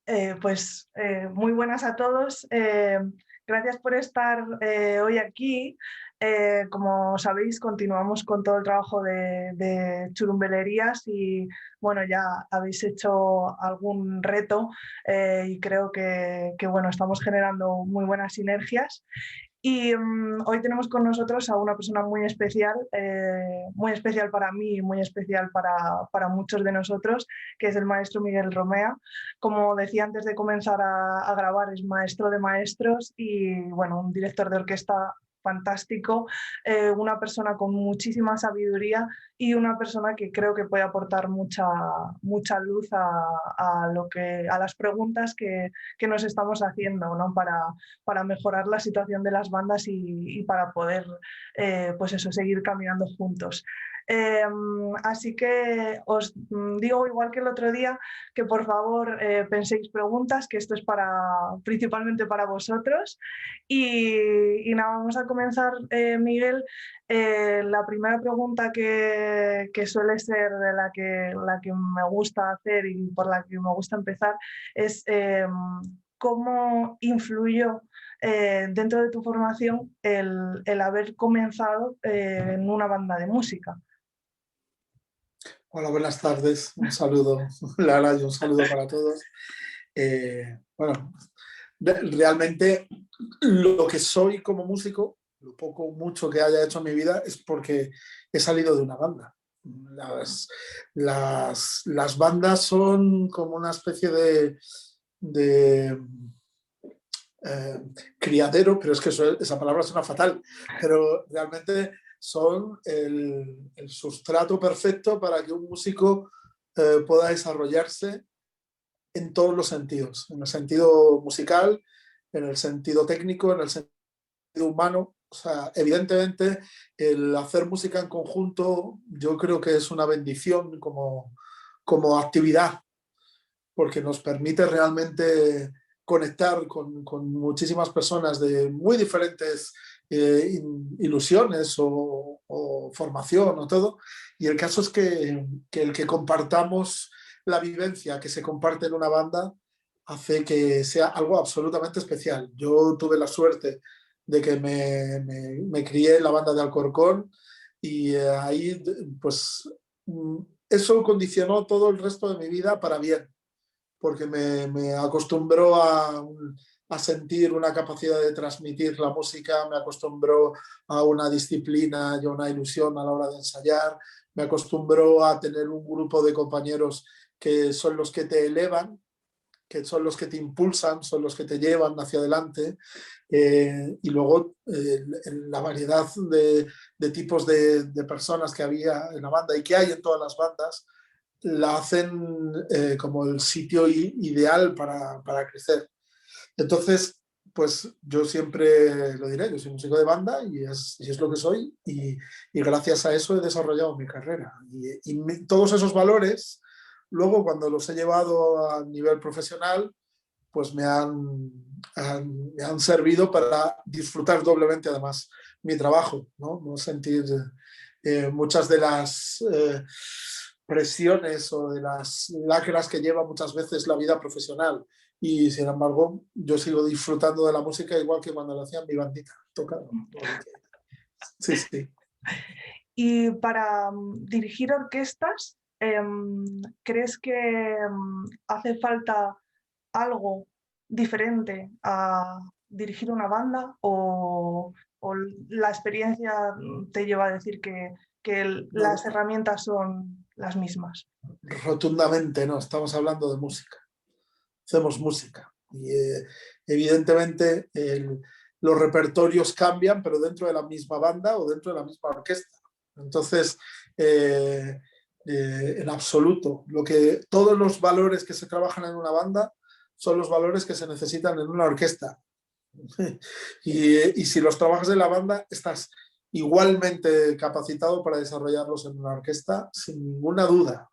Muy buenas a todos. Gracias por estar hoy aquí. Como sabéis, continuamos con todo el trabajo de Churumbelerías y bueno, ya habéis hecho algún reto y creo que bueno, estamos generando muy buenas sinergias. Y hoy tenemos con nosotros a una persona muy especial para mí y muy especial para muchos de nosotros, que es el maestro Miguel Romea. Como decía antes de comenzar a grabar, es maestro de maestros y bueno, un director de orquesta fantástico, una persona con muchísima sabiduría y una persona que creo que puede aportar mucha luz a las preguntas que nos estamos haciendo, ¿no? Para mejorar la situación de las bandas y para poder pues eso, seguir caminando juntos. Así que os digo, igual que el otro día, que por favor penséis preguntas, que esto es principalmente para vosotros. Y nada, vamos a comenzar, Miguel. La primera pregunta que suele ser de la que me gusta hacer y por la que me gusta empezar es ¿cómo influyó dentro de tu formación el haber comenzado en una banda de música? Hola, buenas tardes. Un saludo, Lara, y un saludo para todos. Bueno, realmente lo que soy como músico, lo poco o mucho que haya hecho en mi vida, es porque he salido de una banda. Las bandas son como una especie de criadero, pero es que esa palabra suena fatal, pero realmente son el sustrato perfecto para que un músico pueda desarrollarse en todos los sentidos, en el sentido musical, en el sentido técnico, en el sentido humano. O sea, evidentemente el hacer música en conjunto yo creo que es una bendición como actividad, porque nos permite realmente conectar con muchísimas personas de muy diferentes ilusiones o formación o todo. Y el caso es que el que compartamos la vivencia que se comparte en una banda hace que sea algo absolutamente especial. Yo tuve la suerte de que me crié en la banda de Alcorcón y ahí pues eso condicionó todo el resto de mi vida para bien, porque me acostumbró a sentir una capacidad de transmitir la música, me acostumbró a una disciplina y a una ilusión a la hora de ensayar, me acostumbró a tener un grupo de compañeros que son los que te elevan, que son los que te impulsan, son los que te llevan hacia adelante, y luego la variedad de tipos de personas que había en la banda y que hay en todas las bandas, la hacen como el sitio ideal para crecer. Entonces, pues yo siempre lo diré, yo soy músico de banda y es lo que soy, y gracias a eso he desarrollado mi carrera. Todos esos valores, luego cuando los he llevado a nivel profesional, pues me han servido para disfrutar doblemente además mi trabajo, no sentir muchas de las presiones o de las lacras que lleva muchas veces la vida profesional. Y sin embargo, yo sigo disfrutando de la música igual que cuando lo hacía en mi bandita, tocando. Sí, sí. Y para dirigir orquestas, ¿crees que hace falta algo diferente a dirigir una banda o la experiencia te lleva a decir que las herramientas son las mismas? Rotundamente no, estamos hablando de música. Hacemos música. Y evidentemente los repertorios cambian, pero dentro de la misma banda o dentro de la misma orquesta. Entonces, en absoluto, todos los valores que se trabajan en una banda son los valores que se necesitan en una orquesta. Y si los trabajas en la banda, estás igualmente capacitado para desarrollarlos en una orquesta, sin ninguna duda.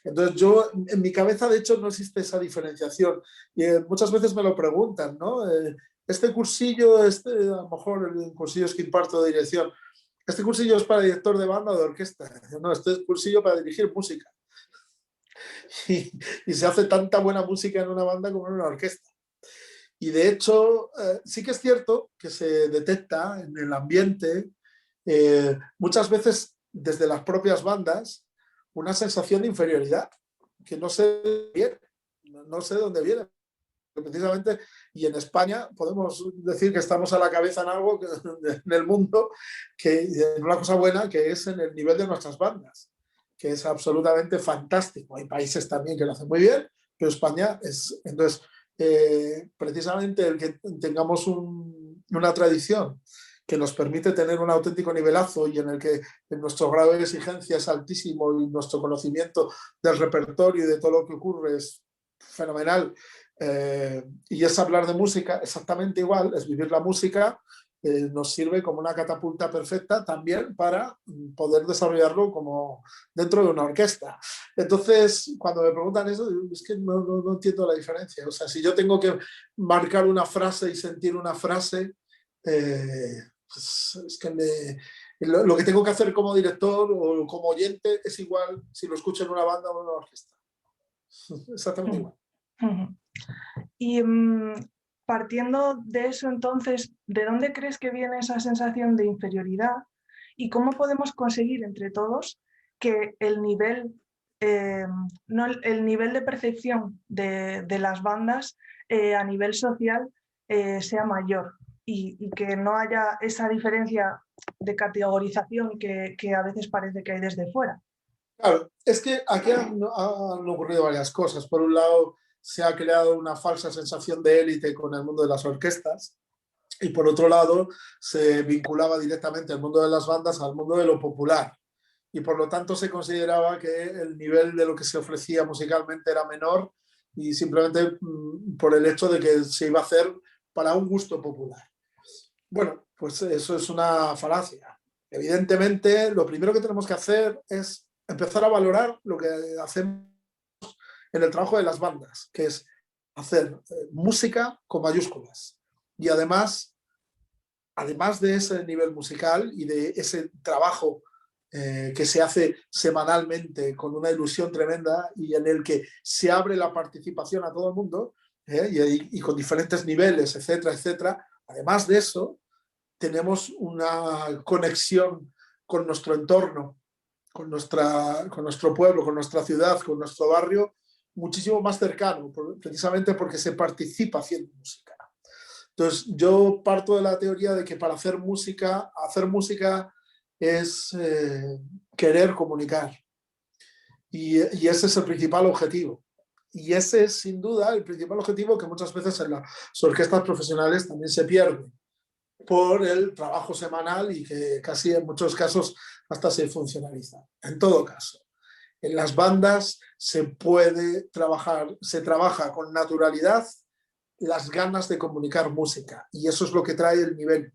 Entonces yo, en mi cabeza, de hecho, no existe esa diferenciación. Y muchas veces me lo preguntan, ¿no? Este cursillo, a lo mejor el cursillo es que imparto de dirección, ¿este cursillo es para director de banda o de orquesta? No, este es cursillo para dirigir música. y, y se hace tanta buena música en una banda como en una orquesta. Y de hecho, sí que es cierto que se detecta en el ambiente, muchas veces desde las propias bandas, una sensación de inferioridad, que no sé bien, no sé de dónde viene. Precisamente, y en España podemos decir que estamos a la cabeza en algo en el mundo, que es una cosa buena, que es en el nivel de nuestras bandas, que es absolutamente fantástico. Hay países también que lo hacen muy bien, pero España es... Entonces, precisamente el que tengamos una tradición que nos permite tener un auténtico nivelazo y en el que nuestro grado de exigencia es altísimo y nuestro conocimiento del repertorio y de todo lo que ocurre es fenomenal, y es hablar de música exactamente igual, es vivir la música, nos sirve como una catapulta perfecta también para poder desarrollarlo como dentro de una orquesta. Entonces, cuando me preguntan eso, es que no entiendo la diferencia. O sea, si yo tengo que marcar una frase y sentir una frase, pues es que lo que tengo que hacer como director o como oyente es igual si lo escucho en una banda o en una orquesta. Exactamente igual. Y partiendo de eso, entonces, ¿de dónde crees que viene esa sensación de inferioridad? ¿Y cómo podemos conseguir entre todos que el nivel, no, el nivel de percepción de las bandas a nivel social sea mayor y que no haya esa diferencia de categorización que a veces parece que hay desde fuera? Claro, es que aquí han ocurrido varias cosas. Por un lado, se ha creado una falsa sensación de élite con el mundo de las orquestas y por otro lado, se vinculaba directamente el mundo de las bandas al mundo de lo popular y por lo tanto se consideraba que el nivel de lo que se ofrecía musicalmente era menor y simplemente por el hecho de que se iba a hacer para un gusto popular. Bueno, pues eso es una falacia. Evidentemente, lo primero que tenemos que hacer es empezar a valorar lo que hacemos en el trabajo de las bandas, que es hacer música con mayúsculas. Y además de ese nivel musical y de ese trabajo que se hace semanalmente con una ilusión tremenda y en el que se abre la participación a todo el mundo, y con diferentes niveles, etcétera, etcétera. Además de eso, tenemos una conexión con nuestro entorno, con nuestro pueblo, con nuestra ciudad, con nuestro barrio, muchísimo más cercano, precisamente porque se participa haciendo música. Entonces, yo parto de la teoría de que para hacer música es querer comunicar. Y ese es el principal objetivo. Y ese es, sin duda, el principal objetivo que muchas veces en las orquestas profesionales también se pierde por el trabajo semanal y que casi en muchos casos hasta se funcionaliza. En todo caso, en las bandas se trabaja con naturalidad las ganas de comunicar música y eso es lo que trae el nivel.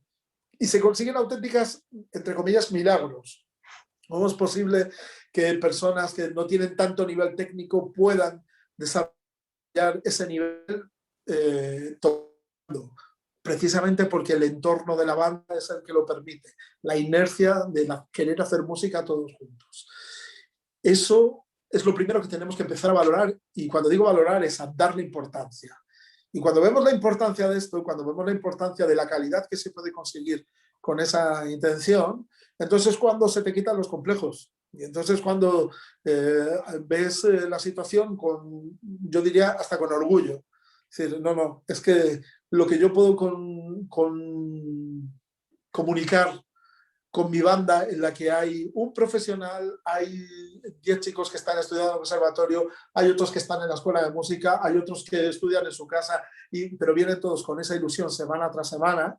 Y se consiguen auténticas, entre comillas, milagros. ¿Cómo es posible que personas que no tienen tanto nivel técnico puedan desarrollar ese nivel tocando? Precisamente porque el entorno de la banda es el que lo permite, la inercia de querer hacer música todos juntos. Eso es lo primero que tenemos que empezar a valorar y cuando digo valorar es a darle importancia. Y cuando vemos la importancia de esto, cuando vemos la importancia de la calidad que se puede conseguir con esa intención, entonces cuando se te quitan los complejos. Y entonces cuando ves la situación con, yo diría, hasta con orgullo. Es decir, no, es que lo que yo puedo comunicar con mi banda en la que hay un profesional, hay 10 chicos que están estudiando en el conservatorio, hay otros que están en la escuela de música, hay otros que estudian en su casa, pero vienen todos con esa ilusión semana tras semana.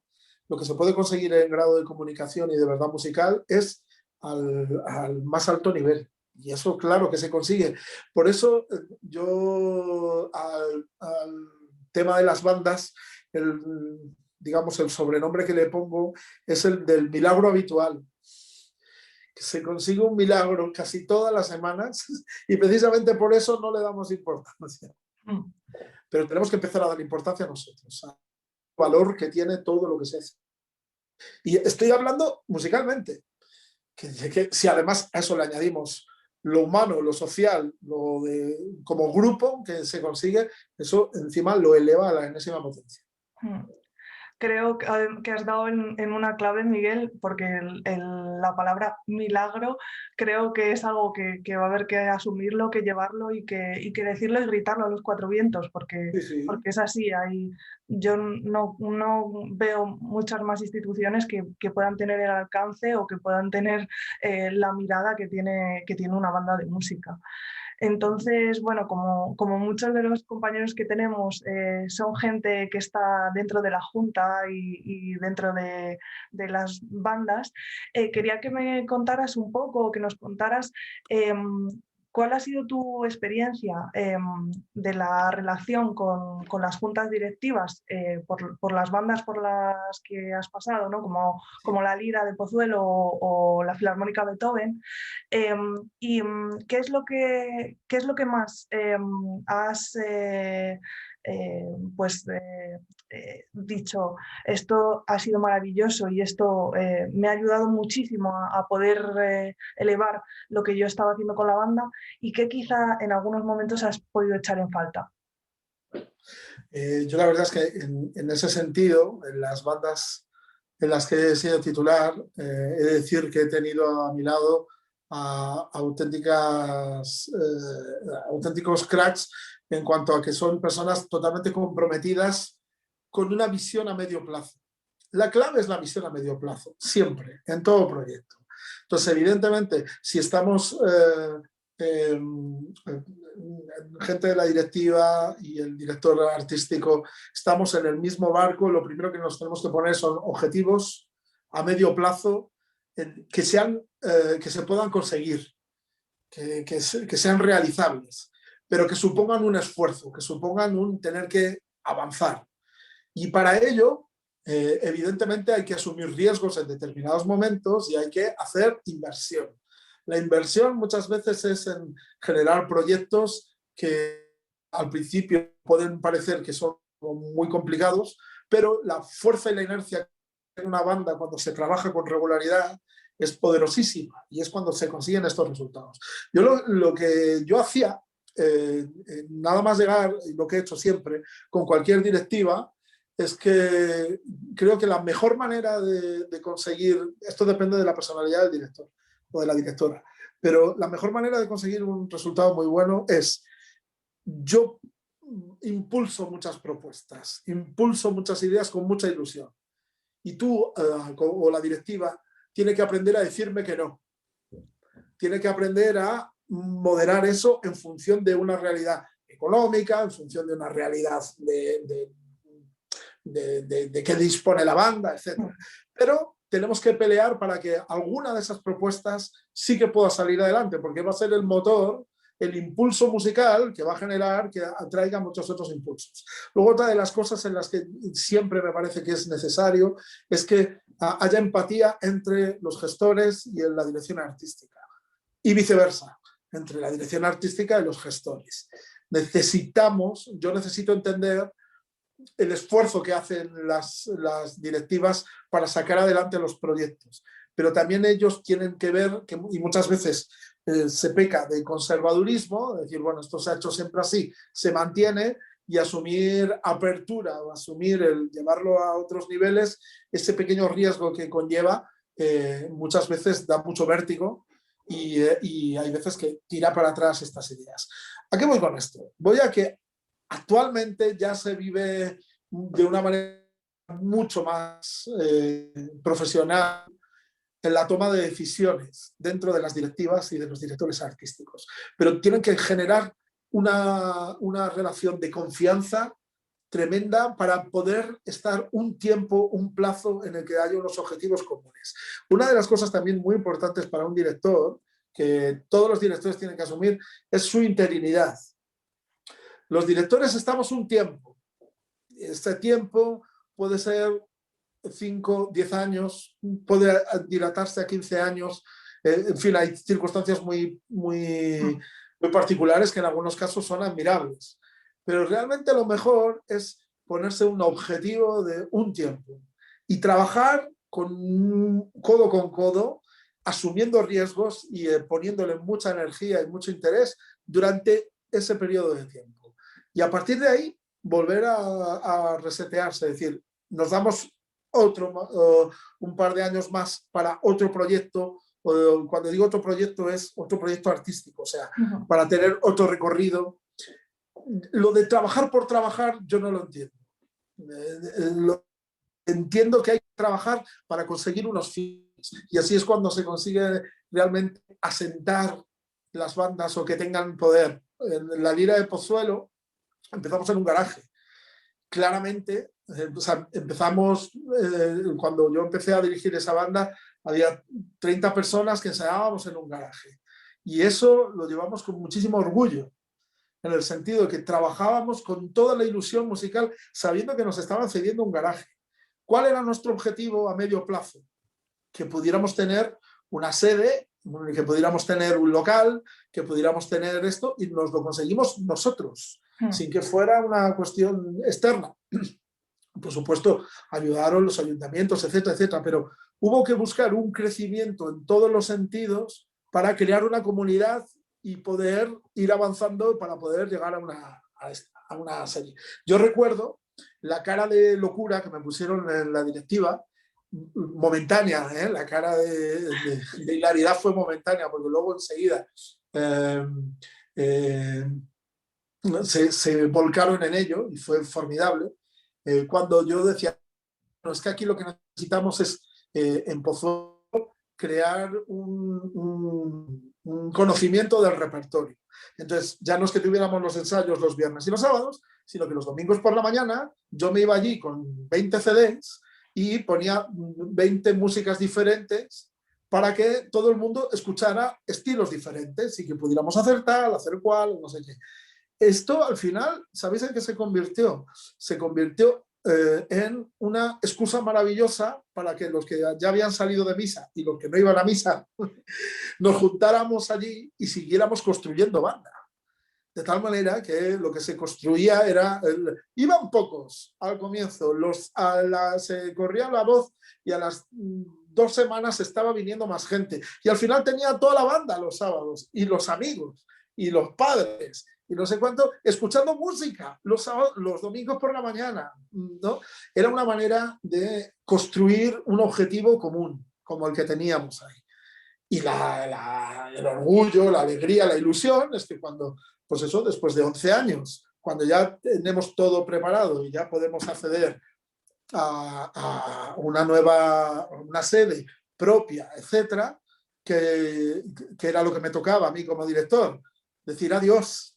Lo que se puede conseguir en grado de comunicación y de verdad musical es al más alto nivel. Y eso claro que se consigue. Por eso yo al tema de las bandas, digamos, el sobrenombre que le pongo es el del milagro habitual, que se consigue un milagro casi todas las semanas y precisamente por eso no le damos importancia. Pero tenemos que empezar a dar importancia a nosotros, al valor que tiene todo lo que se hace. Y estoy hablando musicalmente, que si además a eso le añadimos lo humano, lo social, como grupo que se consigue, eso encima lo eleva a la enésima potencia. Creo que has dado en una clave, Miguel, porque la palabra milagro creo que es algo que va a haber que asumirlo, que llevarlo y que decirlo y gritarlo a los cuatro vientos, porque, Sí, sí. porque es así. Yo no veo muchas más instituciones que puedan tener el alcance o que puedan tener la mirada que tiene una banda de música. Entonces, bueno, como muchos de los compañeros que tenemos son gente que está dentro de la Junta y dentro de las bandas, quería que me contaras un poco, que nos contaras cuál ha sido tu experiencia de la relación con las juntas directivas por las bandas por las que has pasado, ¿no? Como la Lira de Pozuelo o la Filarmónica Beethoven. ¿Y qué es lo que más has pues dicho? Esto ha sido maravilloso y esto me ha ayudado muchísimo a poder elevar lo que yo estaba haciendo con la banda, y que quizá en algunos momentos has podido echar en falta. Yo la verdad es que en ese sentido, en las bandas en las que he sido titular, he de decir que he tenido a mi lado a auténticos cracks en cuanto a que son personas totalmente comprometidas con una visión a medio plazo. La clave es la visión a medio plazo, siempre, en todo proyecto. Entonces, evidentemente, si estamos gente de la directiva y el director artístico, estamos en el mismo barco, lo primero que nos tenemos que poner son objetivos a medio plazo que se puedan conseguir, que sean realizables, pero que supongan un esfuerzo, que supongan un tener que avanzar. Y para ello, evidentemente, hay que asumir riesgos en determinados momentos y hay que hacer inversión. La inversión muchas veces es en generar proyectos que al principio pueden parecer que son muy complicados, pero la fuerza y la inercia en una banda cuando se trabaja con regularidad es poderosísima y es cuando se consiguen estos resultados. Yo lo que yo hacía, nada más llegar, y lo que he hecho siempre, con cualquier directiva, es que creo que la mejor manera de conseguir, esto depende de la personalidad del director o de la directora, pero la mejor manera de conseguir un resultado muy bueno es: yo impulso muchas propuestas, impulso muchas ideas con mucha ilusión, y tú o la directiva tiene que aprender a decirme que no, tiene que aprender a moderar eso en función de una realidad económica, en función de una realidad de qué dispone la banda, etc. Pero tenemos que pelear para que alguna de esas propuestas sí que pueda salir adelante, porque va a ser el motor, el impulso musical que va a generar que atraiga muchos otros impulsos. Luego, otra de las cosas en las que siempre me parece que es necesario es que haya empatía entre los gestores y en la dirección artística, y viceversa, entre la dirección artística y los gestores. Yo necesito entender el esfuerzo que hacen las directivas para sacar adelante los proyectos, pero también ellos tienen que ver, y muchas veces se peca de conservadurismo, decir, bueno, esto se ha hecho siempre así, se mantiene, y asumir apertura o asumir el llevarlo a otros niveles, ese pequeño riesgo que conlleva, muchas veces da mucho vértigo y hay veces que tira para atrás estas ideas. ¿A qué voy con esto? Voy a que actualmente ya se vive de una manera mucho más profesional en la toma de decisiones dentro de las directivas y de los directores artísticos, pero tienen que generar una relación de confianza tremenda para poder estar un tiempo, un plazo en el que haya unos objetivos comunes. Una de las cosas también muy importantes para un director, que todos los directores tienen que asumir, es su interinidad. Los directores estamos un tiempo. Este tiempo puede ser 5, 10 años, puede dilatarse a 15 años. En fin, hay circunstancias muy particulares que en algunos casos son admirables. Pero realmente lo mejor es ponerse un objetivo de un tiempo y trabajar codo con codo asumiendo riesgos y poniéndole mucha energía y mucho interés durante ese periodo de tiempo. Y a partir de ahí, volver a resetearse, es decir, nos damos un par de años más para otro proyecto. Cuando digo otro proyecto, es otro proyecto artístico, o sea, para tener otro recorrido. Lo de trabajar por trabajar, yo no lo entiendo. Entiendo que hay que trabajar para conseguir unos fines, y así es cuando se consigue realmente asentar las bandas o que tengan poder. En la Lira de Pozuelo empezamos en un garaje. Claramente, o sea, empezamos, cuando yo empecé a dirigir esa banda, había 30 personas que ensayábamos en un garaje. Y eso lo llevamos con muchísimo orgullo, en el sentido de que trabajábamos con toda la ilusión musical, sabiendo que nos estaban cediendo un garaje. ¿Cuál era nuestro objetivo a medio plazo? Que pudiéramos tener una sede, que pudiéramos tener un local, que pudiéramos tener esto, y nos lo conseguimos nosotros, sin que fuera una cuestión externa. Por supuesto, ayudaron los ayuntamientos, etcétera, etcétera, pero hubo que buscar un crecimiento en todos los sentidos para crear una comunidad y poder ir avanzando para poder llegar a una serie. Yo recuerdo la cara de locura que me pusieron en la directiva, momentánea, la cara de hilaridad fue momentánea, porque luego enseguida se volcaron en ello y fue formidable. Cuando yo decía, no, es que aquí lo que necesitamos es en Pozuelo crear un conocimiento del repertorio. Entonces, ya no es que tuviéramos los ensayos los viernes y los sábados, sino que los domingos por la mañana yo me iba allí con 20 CDs y ponía 20 músicas diferentes para que todo el mundo escuchara estilos diferentes y que pudiéramos hacer tal, hacer cual, no sé qué. Esto al final, ¿sabéis en qué se convirtió? Se convirtió en una excusa maravillosa para que los que ya habían salido de misa y los que no iban a misa nos juntáramos allí y siguiéramos construyendo banda. De tal manera que lo que se construía era, iban pocos al comienzo, se corría la voz y a las 2 semanas estaba viniendo más gente. Y al final tenía toda la banda los sábados, y los amigos, y los padres, y no sé cuánto, escuchando música los domingos por la mañana, ¿no? Era una manera de construir un objetivo común, como el que teníamos ahí. Y el orgullo, la alegría, la ilusión es que cuando, pues eso, después de 11 años, cuando ya tenemos todo preparado y ya podemos acceder a una sede propia, etcétera, que era lo que me tocaba a mí como director, decir adiós,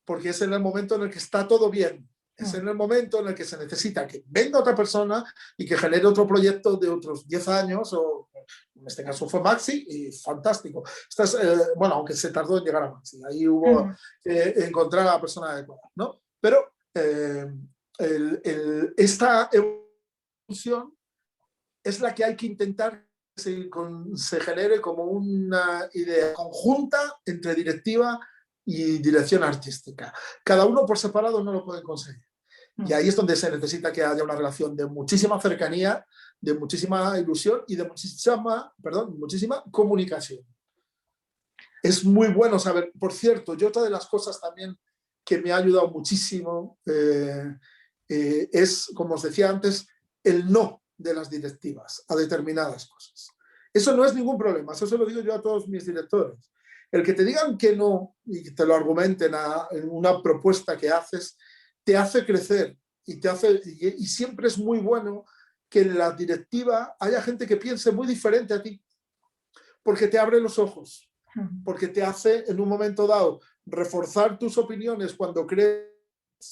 porque es en el momento en el que está todo bien, es en el momento en el que se necesita que venga otra persona y que genere otro proyecto de otros 10 años, o en este caso fue Maxi, y fantástico. Bueno, aunque se tardó en llegar a Maxi, ahí hubo encontrar a la persona adecuada, ¿no? Pero esta evolución es la que hay que intentar que se genere como una idea conjunta entre directiva y dirección artística. Cada uno por separado no lo puede conseguir. Y ahí es donde se necesita que haya una relación de muchísima cercanía, de muchísima ilusión y de muchísima comunicación. Es muy bueno saber, por cierto, yo otra de las cosas también que me ha ayudado muchísimo es, como os decía antes, el no de las directivas a determinadas cosas. Eso no es ningún problema, eso se lo digo yo a todos mis directores. El que te digan que no y que te lo argumenten en una propuesta que haces, te hace crecer y siempre es muy bueno que en la directiva haya gente que piense muy diferente a ti, porque te abre los ojos, porque te hace en un momento dado reforzar tus opiniones cuando crees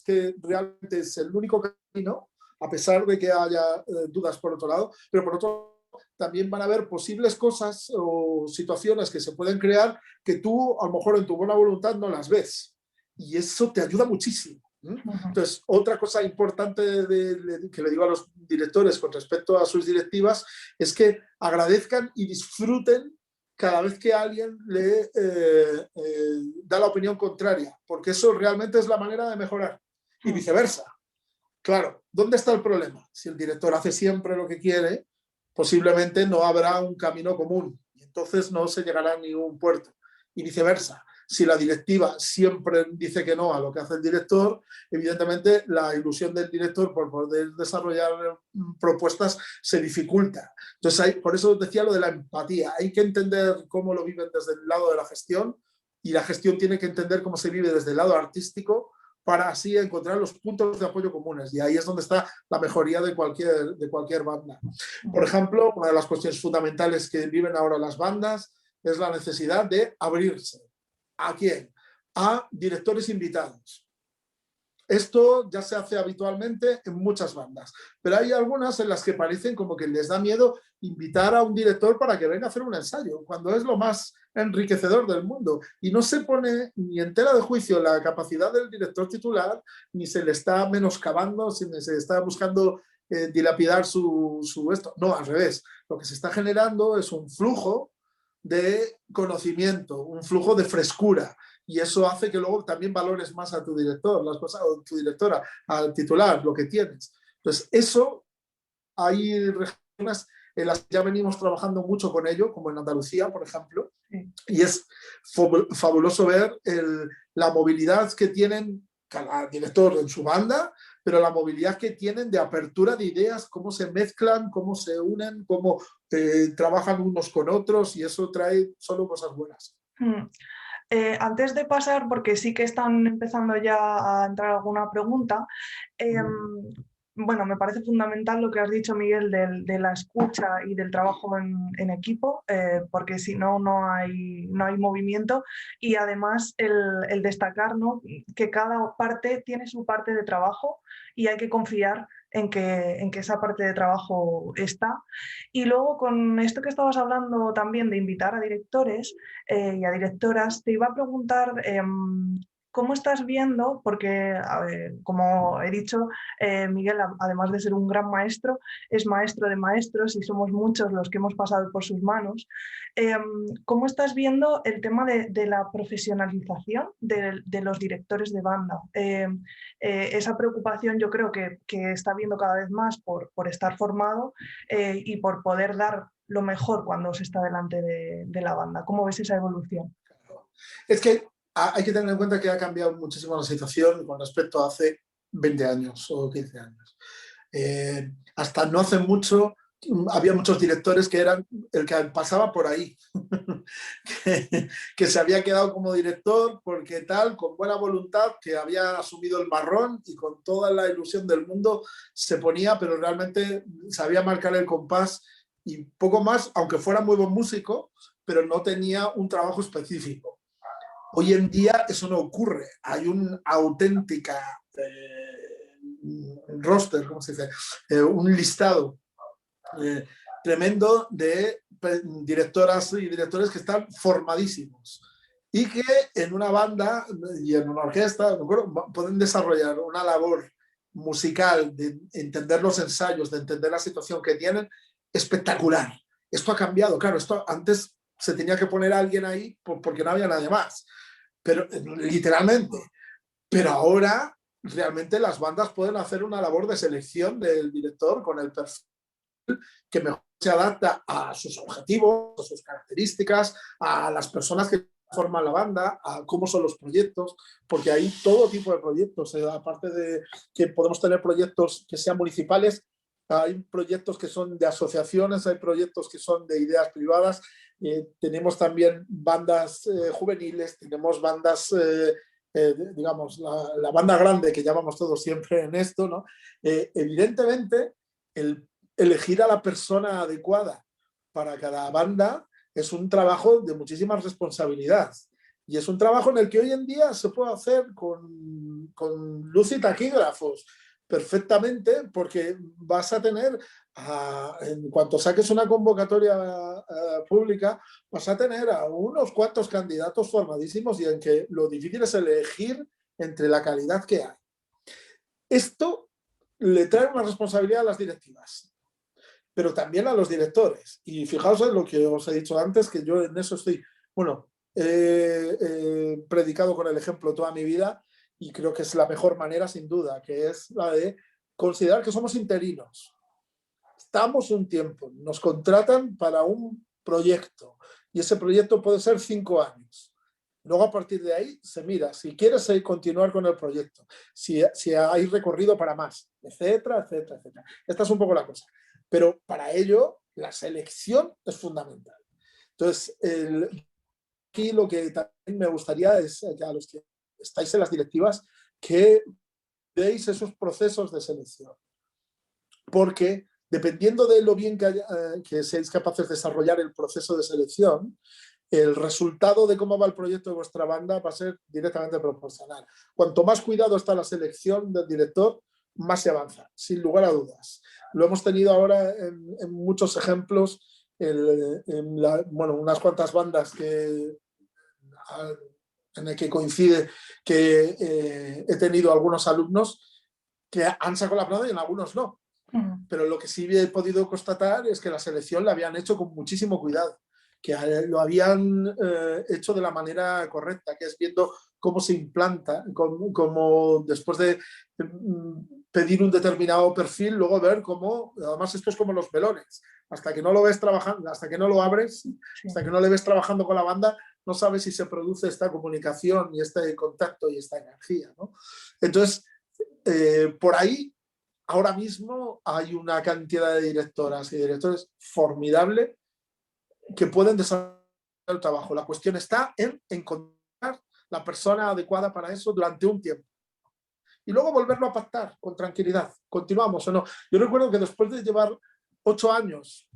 que realmente es el único camino, a pesar de que haya dudas por otro lado, pero por otro lado también van a haber posibles cosas o situaciones que se pueden crear que tú a lo mejor en tu buena voluntad no las ves, y eso te ayuda muchísimo. Entonces, otra cosa importante que le digo a los directores con respecto a sus directivas es que agradezcan y disfruten cada vez que alguien le da la opinión contraria, porque eso realmente es la manera de mejorar, y viceversa. Claro, ¿dónde está el problema? Si el director hace siempre lo que quiere, posiblemente no habrá un camino común. entonces no se llegará a ningún puerto. Y viceversa. Si la directiva siempre dice que no a lo que hace el director, evidentemente la ilusión del director por poder desarrollar propuestas se dificulta. Entonces, por eso decía lo de la empatía. Hay que entender cómo lo viven desde el lado de la gestión y la gestión tiene que entender cómo se vive desde el lado artístico para así encontrar los puntos de apoyo comunes. Y ahí es donde está la mejoría de cualquier banda. Por ejemplo, una de las cuestiones fundamentales que viven ahora las bandas es la necesidad de abrirse. ¿A quién? A directores invitados. Esto ya se hace habitualmente en muchas bandas, pero hay algunas en las que parecen como que les da miedo invitar a un director para que venga a hacer un ensayo, cuando es lo más enriquecedor del mundo. Y no se pone ni en tela de juicio la capacidad del director titular, ni se le está menoscabando, ni se está buscando dilapidar su esto. No, al revés. Lo que se está generando es un flujo de conocimiento, un flujo de frescura, y eso hace que luego también valores más a tu director, las cosas, o tu directora, al titular, lo que tienes. Entonces, eso, hay regiones en las que ya venimos trabajando mucho con ello, como en Andalucía, por ejemplo, y es fabuloso ver la movilidad que tienen cada director en su banda, pero la movilidad que tienen de apertura de ideas, cómo se mezclan, cómo se unen, cómo trabajan unos con otros, y eso trae solo cosas buenas. Antes de pasar, porque sí que están empezando ya a entrar alguna pregunta, bueno, me parece fundamental lo que has dicho, Miguel, de la escucha y del trabajo en equipo, porque si no, no hay movimiento, y además el destacar, ¿no?, que cada parte tiene su parte de trabajo y hay que confiar en que esa parte de trabajo está. Y luego, con esto que estabas hablando también de invitar a directores y a directoras, te iba a preguntar cómo estás viendo, porque como he dicho, Miguel, además de ser un gran maestro, es maestro de maestros y somos muchos los que hemos pasado por sus manos. ¿Cómo estás viendo el tema de la profesionalización de los directores de banda? Esa preocupación yo creo que está viendo cada vez más por estar formado y por poder dar lo mejor cuando se está delante de la banda. ¿Cómo ves esa evolución? Es que hay que tener en cuenta que ha cambiado muchísimo la situación con respecto a hace 20 años o 15 años. Hasta no hace mucho había muchos directores que eran el que pasaba por ahí, que se había quedado como director porque tal, con buena voluntad, que había asumido el marrón y con toda la ilusión del mundo se ponía, pero realmente sabía marcar el compás y poco más, aunque fuera muy buen músico, pero no tenía un trabajo específico. Hoy en día eso no ocurre. Hay una auténtica roster, ¿cómo se dice? Un listado tremendo de directoras y directores que están formadísimos y que en una banda y en una orquesta pueden desarrollar una labor musical de entender los ensayos, de entender la situación que tienen, espectacular. Esto ha cambiado, claro, esto antes se tenía que poner a alguien ahí porque no había nadie más, pero literalmente. Pero ahora realmente las bandas pueden hacer una labor de selección del director con el perfil que mejor se adapta a sus objetivos, a sus características, a las personas que forman la banda, a cómo son los proyectos, porque hay todo tipo de proyectos, aparte de que podemos tener proyectos que sean municipales, hay proyectos que son de asociaciones, hay proyectos que son de ideas privadas, tenemos también bandas juveniles, tenemos bandas, digamos, la banda grande que llamamos todos siempre en esto, ¿no? Evidentemente, elegir a la persona adecuada para cada banda es un trabajo de muchísima responsabilidad. Y es un trabajo en el que hoy en día se puede hacer con luz y taquígrafos perfectamente, porque vas a tener, en cuanto saques una convocatoria pública, vas a tener a unos cuantos candidatos formadísimos y en que lo difícil es elegir entre la calidad que hay. Esto le trae una responsabilidad a las directivas, pero también a los directores. Y fijaos en lo que os he dicho antes, que yo en eso estoy, bueno, he predicado con el ejemplo toda mi vida y creo que es la mejor manera, sin duda, que es la de considerar que somos interinos. Estamos un tiempo, nos contratan para un proyecto y ese proyecto puede ser 5 años. Luego a partir de ahí se mira si quieres continuar con el proyecto, si hay recorrido para más, etcétera, etcétera, etcétera. Esta es un poco la cosa. Pero para ello la selección es fundamental. Entonces, aquí lo que también me gustaría es que a los que estáis en las directivas que veis esos procesos de selección. Porque dependiendo de lo bien que seáis capaces de desarrollar el proceso de selección, el resultado de cómo va el proyecto de vuestra banda va a ser directamente proporcional. Cuanto más cuidado está la selección del director, más se avanza, sin lugar a dudas. Lo hemos tenido ahora en muchos ejemplos, bueno, unas cuantas bandas en el que coincide que he tenido algunos alumnos que han sacado la plana y en algunos no. Pero lo que sí he podido constatar es que la selección la habían hecho con muchísimo cuidado, que lo habían hecho de la manera correcta, que es viendo cómo se implanta, cómo después de pedir un determinado perfil, luego ver cómo, además esto es como los melones, hasta que no lo ves trabajando, hasta que no lo abres, hasta que no le ves trabajando con la banda, no sabes si se produce esta comunicación y este contacto y esta energía, ¿no? Entonces, por ahí, ahora mismo hay una cantidad de directoras y directores formidable que pueden desarrollar el trabajo. La cuestión está en encontrar la persona adecuada para eso durante un tiempo. Y luego volverlo a pactar con tranquilidad. ¿Continuamos o no? Yo recuerdo que después de llevar 8 años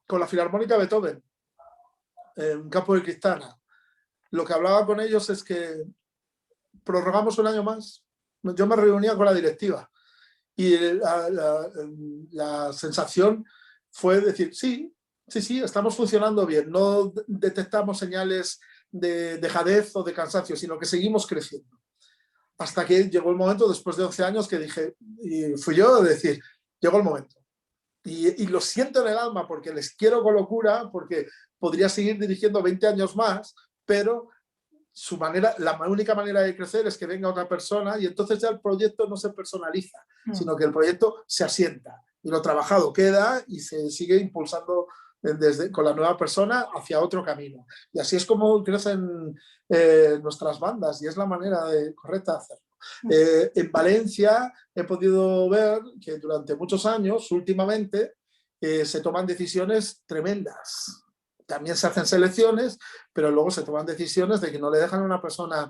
con la Filarmónica Beethoven en Campo de Cristana, lo que hablaba con ellos es que prorrogamos un año más. Yo me reunía con la directiva y la sensación fue decir, sí, estamos funcionando bien, no detectamos señales de dejadez o de cansancio, sino que seguimos creciendo. Hasta que llegó el momento, después de 11 años, que dije, y fui yo a decir, llegó el momento. Y lo siento en el alma porque les quiero con locura, porque podría seguir dirigiendo 20 años más, pero la única manera de crecer es que venga otra persona y entonces ya el proyecto no se personaliza, sino que el proyecto se asienta y lo trabajado queda y se sigue impulsando con la nueva persona hacia otro camino. Y así es como crecen nuestras bandas y es la manera correcta de hacerlo. En Valencia he podido ver que durante muchos años, últimamente, se toman decisiones tremendas. También se hacen selecciones, pero luego se toman decisiones de que no le dejan a una persona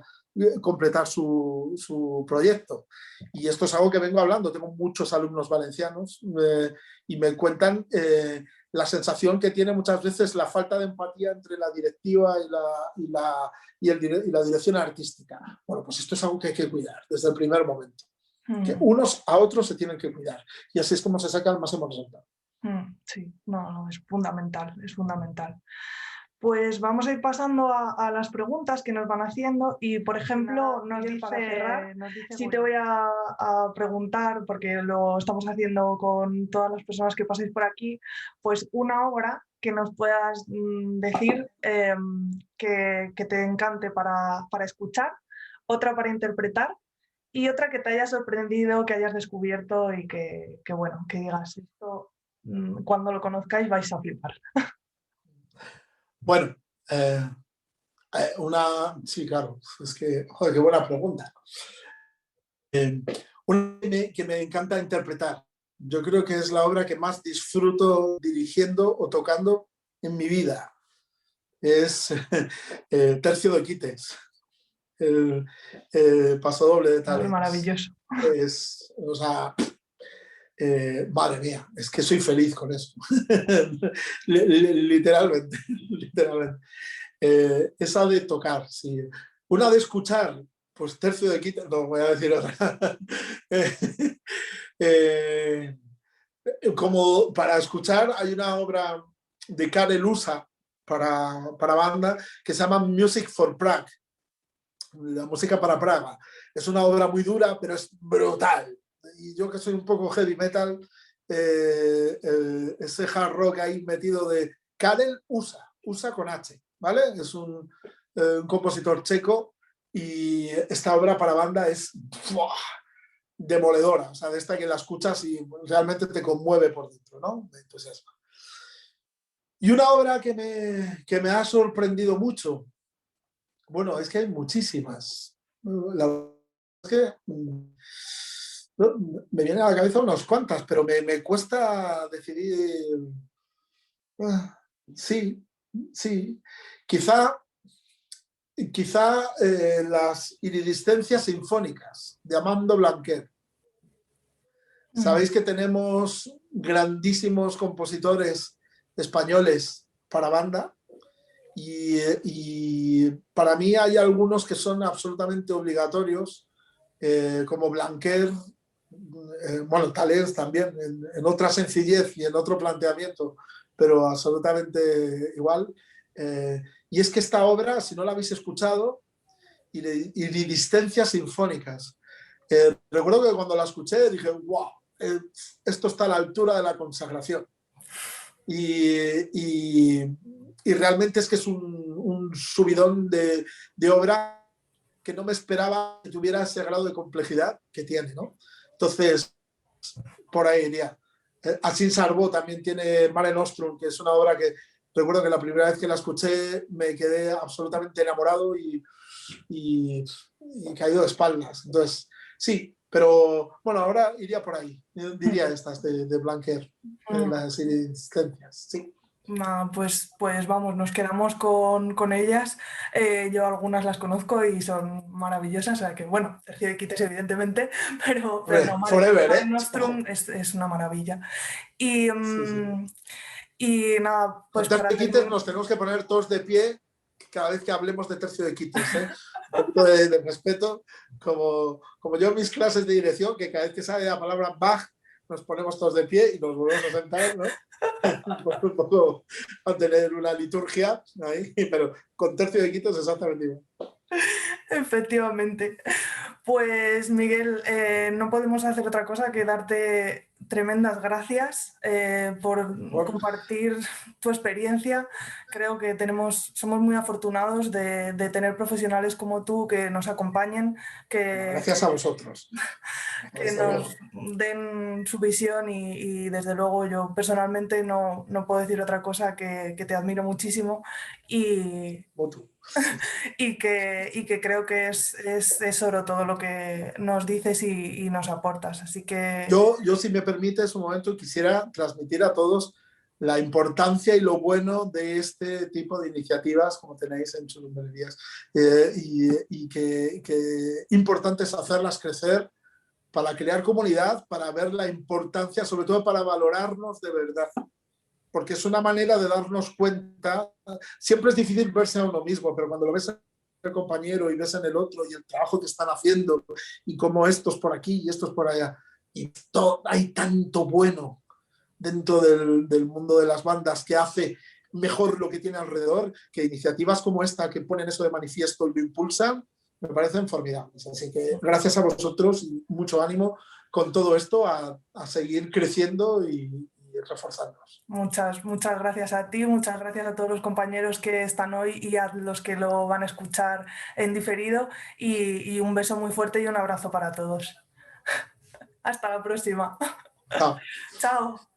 completar su proyecto. Y esto es algo que vengo hablando. Tengo muchos alumnos valencianos y me cuentan la sensación que tiene muchas veces la falta de empatía entre la directiva y la dirección artística. Bueno, pues esto es algo que hay que cuidar desde el primer momento. Que unos a otros se tienen que cuidar. Y así es como se saca el máximo resultado. Sí, no, es fundamental, es fundamental. Pues vamos a ir pasando a las preguntas que nos van haciendo y, por ejemplo, nos dice, sí te voy a preguntar, porque lo estamos haciendo con todas las personas que paséis por aquí, pues una obra que nos puedas decir que te encante para escuchar, otra para interpretar y otra que te haya sorprendido, que hayas descubierto y que bueno, que digas esto, cuando lo conozcáis vais a flipar. Bueno, sí, claro, es que, joder, qué buena pregunta. Una que me encanta interpretar. Yo creo que es la obra que más disfruto dirigiendo o tocando en mi vida. Es Tercio de Quites, el pasodoble de Thalès. Maravilloso. O sea, madre mía, es que soy feliz con eso. Literalmente. Esa de tocar, sí. Una de escuchar, pues Tercio de Quites, no voy a decir otra. Como para escuchar, hay una obra de Karel Usa para banda que se llama Music for Prague, la música para Praga. Es una obra muy dura, pero es brutal. Y yo que soy un poco heavy metal, ese hard rock ahí metido de Karel Usa con H, ¿vale? Es un compositor checo y esta obra para banda es demoledora, o sea, de esta que la escuchas y realmente te conmueve por dentro, ¿no? De entusiasmo. Y una obra que me ha sorprendido mucho, bueno, es que hay muchísimas. La verdad es que me vienen a la cabeza unas cuantas, pero me cuesta decidir. Sí, sí. Quizá las iridiscencias sinfónicas de Amando Blanquer. Sabéis que tenemos grandísimos compositores españoles para banda y para mí hay algunos que son absolutamente obligatorios, como Blanquer, bueno, Talens también, en otra sencillez y en otro planteamiento, pero absolutamente igual. Y es que esta obra, si no la habéis escuchado, Iridiscencias sinfónicas. Recuerdo que cuando la escuché dije, wow, esto está a la altura de la consagración. Y realmente es que es un subidón de obra que no me esperaba que tuviera ese grado de complejidad que tiene, ¿no? Entonces, por ahí iría. Así Sarbó también tiene Mare Nostrum, que es una obra que recuerdo que la primera vez que la escuché me quedé absolutamente enamorado y caído de espaldas. Entonces, sí, pero bueno, ahora iría por ahí. Yo diría estas de Blanquer, las iridiscencias, sí. Pues vamos, nos quedamos con ellas. Yo algunas las conozco y son maravillosas, o sea que bueno, Tercio de Quites evidentemente, pero no, Forever, Mare ¿eh? Nostrum es una maravilla. Y, Sí, sí. y nada, Con pues Tercio para de Quites terminar, nos tenemos que poner todos de pie cada vez que hablemos de Tercio de Quites, ¿eh? Un poquito de respeto, como yo en mis clases de dirección, que cada vez que sale la palabra Bach nos ponemos todos de pie y nos volvemos a sentar, ¿no? Un poco a tener una liturgia ahí, pero con Tercio de Quites exactamente igual. efectivamente. Pues Miguel, no podemos hacer otra cosa que darte tremendas gracias por Por compartir tu experiencia. Creo que somos muy afortunados de tener profesionales como tú que nos acompañen, que, gracias a vosotros, que desde nos luego. den su visión y desde luego yo personalmente no puedo decir otra cosa que te admiro muchísimo y, Mutu. y que creo que es oro todo lo que nos dices y nos aportas. Así que Yo, si me permites un momento, quisiera transmitir a todos la importancia y lo bueno de este tipo de iniciativas como tenéis en Churumbelerías y que importante es hacerlas crecer para crear comunidad, para ver la importancia, sobre todo para valorarnos de verdad, porque es una manera de darnos cuenta. Siempre es difícil verse a uno mismo, pero cuando lo ves en el compañero y ves en el otro y el trabajo que están haciendo y cómo estos por aquí y estos por allá, y hay tanto bueno dentro del mundo de las bandas que hace mejor lo que tiene alrededor, que iniciativas como esta que ponen eso de manifiesto y lo impulsan, me parecen formidables. Así que gracias a vosotros y mucho ánimo con todo esto a seguir creciendo y reforzándonos. muchas gracias a ti, muchas gracias a todos los compañeros que están hoy y a los que lo van a escuchar en diferido y un beso muy fuerte y un abrazo para todos. Hasta la próxima. Chao. Chao.